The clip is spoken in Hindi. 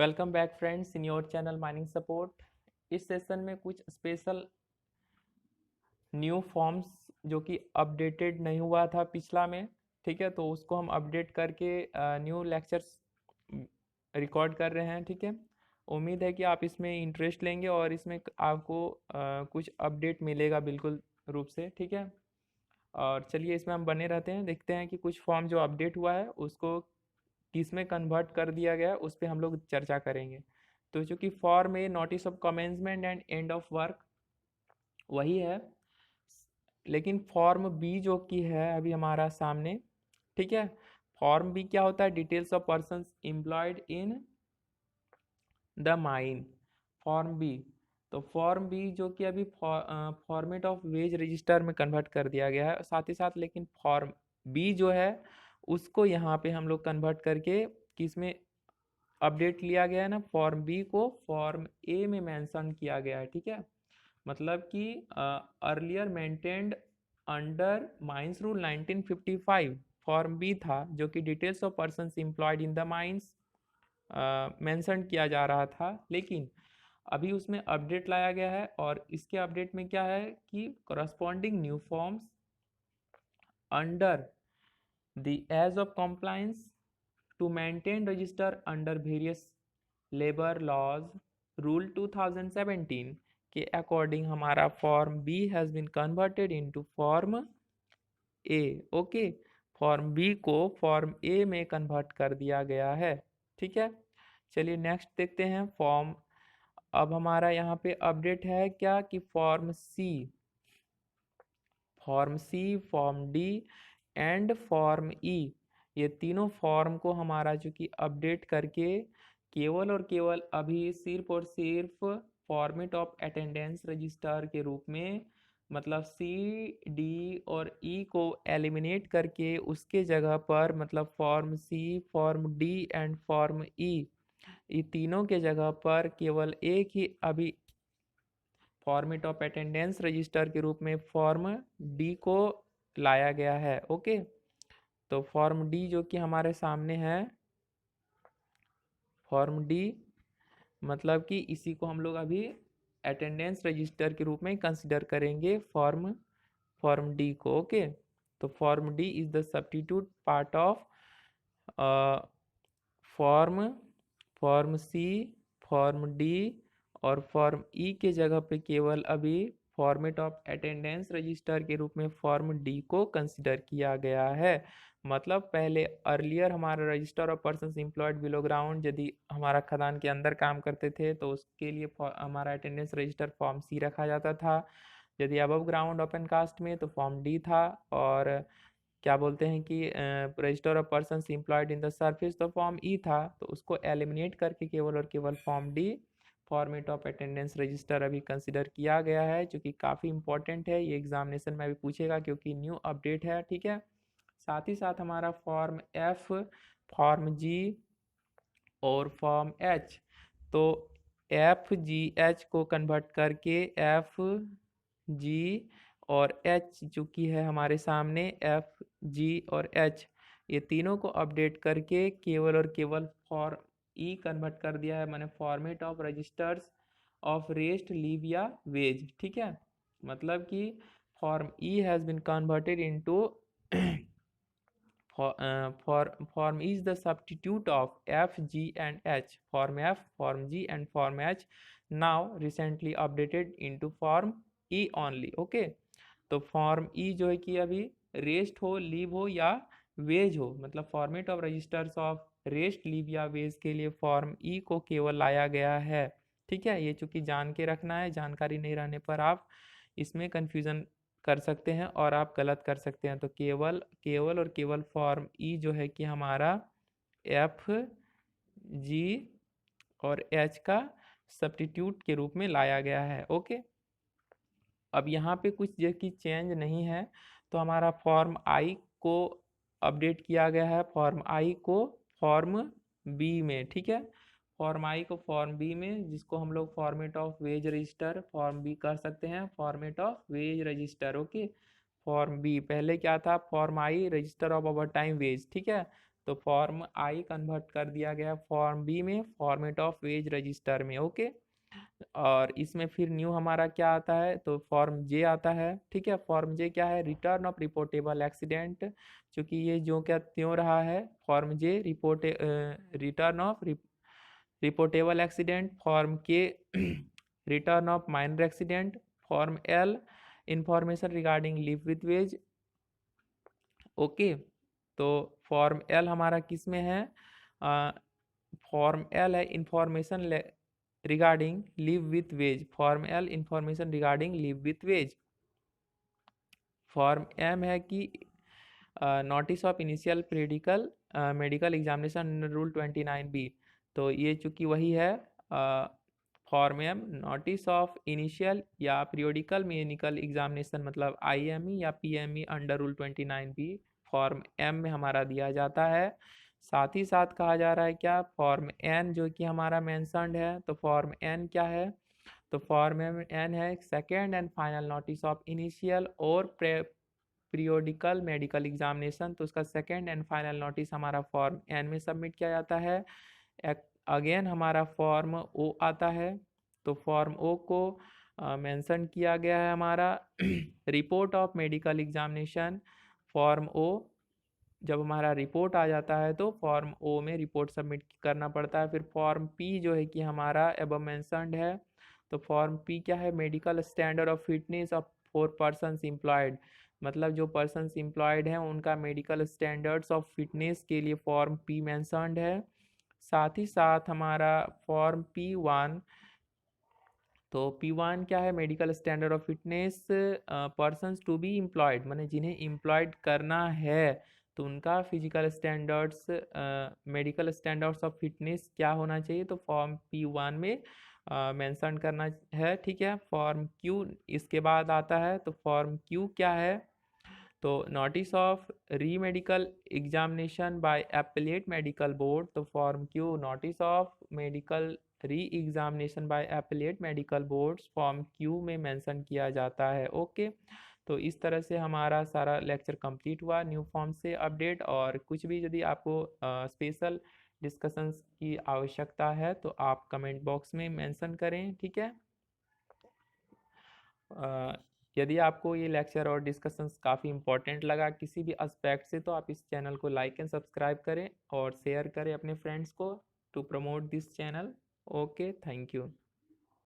Welcome back friends in your channel mining support. इस सेशन में कुछ स्पेशल न्यू फॉर्म्स जो कि अपडेटेड नहीं हुआ था पिछला में, ठीक है, तो उसको हम अपडेट करके न्यू लेक्चर्स रिकॉर्ड कर रहे हैं, ठीक है। उम्मीद है कि आप इसमें इंटरेस्ट लेंगे और इसमें आपको कुछ अपडेट मिलेगा बिल्कुल रूप से, ठीक है। और चलिए इसमें हम बने रहते हैं, देखते हैं कि कुछ फॉर्म जो अपडेट हुआ है उसको किस में कन्वर्ट कर दिया गया है, उस पर हम लोग चर्चा करेंगे। तो चूंकि form A notice of commencement and end of work वही है, लेकिन फॉर्म बी जो कि है अभी हमारा सामने, ठीक है। फॉर्म बी क्या होता है? Details of persons employed in the mine. Form B, तो फॉर्म बी जो कि अभी फॉर्मेट ऑफ वेज रजिस्टर में कन्वर्ट कर दिया गया है, साथ ही साथ लेकिन फॉर्म बी जो है उसको यहाँ पे हम लोग कन्वर्ट करके किस में अपडेट लिया गया है ना, फॉर्म बी को फॉर्म ए में मेंशन किया गया है, ठीक है। मतलब कि earlier maintained under mines rule 1955 form B था जो कि details of persons employed in the mines mention किया जा रहा था, लेकिन अभी उसमें अपडेट लाया गया है। और इसके अपडेट में क्या है कि corresponding new forms under the ease of compliance to maintain register under various labor laws rule 2017 के अकॉर्डिंग हमारा form B has been converted into form A. Okay, form B को फॉर्म ए में कन्वर्ट कर दिया गया है, ठीक है। चलिए नेक्स्ट देखते हैं फॉर्म। अब हमारा यहाँ पे अपडेट है क्या कि form C, form D and form E, ये तीनों फॉर्म को हमारा जो कि अपडेट करके केवल और केवल अभी सिर्फ और सिर्फ फॉर्मेट ऑफ अटेंडेंस रजिस्टर के रूप में, मतलब सी डी और ई को एलिमिनेट करके उसके जगह पर मतलब form C, form D and form E, ये तीनों के जगह पर केवल एक ही अभी फॉर्मेट ऑफ अटेंडेंस रजिस्टर के रूप में फॉर्म डी को लाया गया है। ओके, तो फॉर्म डी जो कि हमारे सामने है, फॉर्म डी मतलब कि इसी को हम लोग अभी अटेंडेंस रजिस्टर के रूप में कंसिडर करेंगे फॉर्म फॉर्म डी को। ओके, तो form D is the substitute part of form form C, form D और फॉर्म ई के जगह पे केवल अभी फॉर्मेट ऑफ अटेंडेंस रजिस्टर के रूप में फॉर्म डी को कंसिडर किया गया है। मतलब पहले अर्लियर हमारा register of persons employed below ground यदि हमारा खदान के अंदर काम करते थे तो उसके लिए हमारा अटेंडेंस रजिस्टर फॉर्म सी रखा जाता था। यदि अबव ग्राउंड ओपन कास्ट में तो फॉर्म डी था। और क्या बोलते हैं कि register of persons employed in the service तो फॉर्म ई था, तो उसको एलिमिनेट करके केवल और केवल form D format of attendance register अभी कंसिडर किया गया है, जो कि काफ़ी इंपॉर्टेंट है, ये एग्जामिनेशन में भी पूछेगा क्योंकि न्यू अपडेट है, ठीक है। साथ ही साथ हमारा फॉर्म एफ, फॉर्म जी और फॉर्म एच, तो एफ जी एच को कन्वर्ट करके एफ जी और एच जो कि है हमारे सामने एफ जी और एच, ये तीनों को अपडेट करके केवल और केवल फॉर्म ई कन्वर्ट कर दिया है, मैंने format of registers of rest leave या वेज, ठीक है। मतलब कि form E has been converted into form is the substitute of F, G and H. Form F, Form G and Form H now recently updated into Form E only. Okay, तो फॉर्म ई जो है कि अभी रेस्ट हो, लीव हो या वेज हो, मतलब format of registers of rest, leave या वेज के लिए फॉर्म ई को केवल लाया गया है, ठीक है। ये चूंकि जान के रखना है, जानकारी नहीं रहने पर आप इसमें कंफ्यूजन कर सकते हैं और आप गलत कर सकते हैं। तो केवल केवल और केवल फॉर्म ई जो है कि हमारा एफ जी और एच का सब्स्टिट्यूट के रूप में लाया गया है। ओके, अब यहाँ पे कुछ जो कि चेंज नहीं है, तो हमारा फॉर्म आई को अपडेट किया गया है, फॉर्म आई को फॉर्म बी में, ठीक है। फॉर्म आई को फॉर्म बी में, जिसको हम लोग format of wage register form B कर सकते हैं, format of wage register. Okay, form B पहले क्या था, form I register of overtime wage, ठीक है। तो फॉर्म आई कन्वर्ट कर दिया गया फॉर्म बी में फॉर्मेट ऑफ वेज रजिस्टर में। ओके, और इसमें फिर न्यू हमारा क्या आता है, तो फॉर्म जे आता है। ठीक है, फॉर्म जे क्या है, रिटर्न ऑफ रिपोर्टेबल एक्सीडेंट, क्योंकि ये जो क्या त्यों रहा है, form J return of reportable accident, form K return of minor accident, form L information regarding leave with wage. Okay, तो फॉर्म एल हमारा किस में है, फॉर्म एल है information regarding leave with wage, form L information regarding leave with wage. Form M है कि notice of initial periodical medical examination rule 29B, तो ये चूंकि वही है form M, notice of initial या पीरियडिकल मेडिकल एग्जामिनेशन मतलब IME या PME under rule 29B form M में हमारा दिया जाता है। साथ ही साथ कहा जा रहा है क्या, फॉर्म एन जो कि हमारा मेंशन्ड है, तो फॉर्म एन क्या है, तो फॉर्म एन है second and final notice of initial और पीरियोडिकल मेडिकल एग्जामिनेशन, तो उसका सेकेंड एंड फाइनल नोटिस हमारा फॉर्म एन में सबमिट किया जाता है। अगेन हमारा फॉर्म ओ आता है, तो फॉर्म ओ को मेंशन किया गया है हमारा report of medical examination, form O जब हमारा रिपोर्ट आ जाता है तो फॉर्म ओ में रिपोर्ट सबमिट करना पड़ता है। फिर फॉर्म पी जो है कि हमारा एबव मेंशन्ड है, तो फॉर्म पी क्या है, medical standard of fitness of for persons employed, मतलब जो पर्सन्स एम्प्लॉयड हैं उनका मेडिकल स्टैंडर्ड्स ऑफ फिटनेस के लिए फॉर्म पी मेंशन्ड है। साथ ही साथ हमारा फॉर्म P1, तो P1 क्या है, medical standard of fitness persons to be employed, माने जिन्हें एम्प्लॉयड करना है तो उनका physical standards medical standards of fitness क्या होना चाहिए, तो फॉर्म P1 में मेंशन करना है। ठीक है, फॉर्म Q इसके बाद आता है, तो फॉर्म Q क्या है, तो notice of re medical examination by appellate medical board, तो form Q notice of medical re examination by appellate medical boards form Q में मेंशन किया जाता है। ओके, तो इस तरह से हमारा सारा लेक्चर कंप्लीट हुआ न्यू फॉर्म से अपडेट, और कुछ भी यदि आपको स्पेशल डिस्कशंस की आवश्यकता है तो आप कमेंट बॉक्स में मेंशन करें। ठीक है, यदि आपको ये लेक्चर और डिस्कशंस काफ़ी इंपॉर्टेंट लगा किसी भी एस्पेक्ट से, तो आप इस चैनल को लाइक एंड सब्सक्राइब करें और शेयर करें अपने फ्रेंड्स को to promote this channel. Okay, thank you.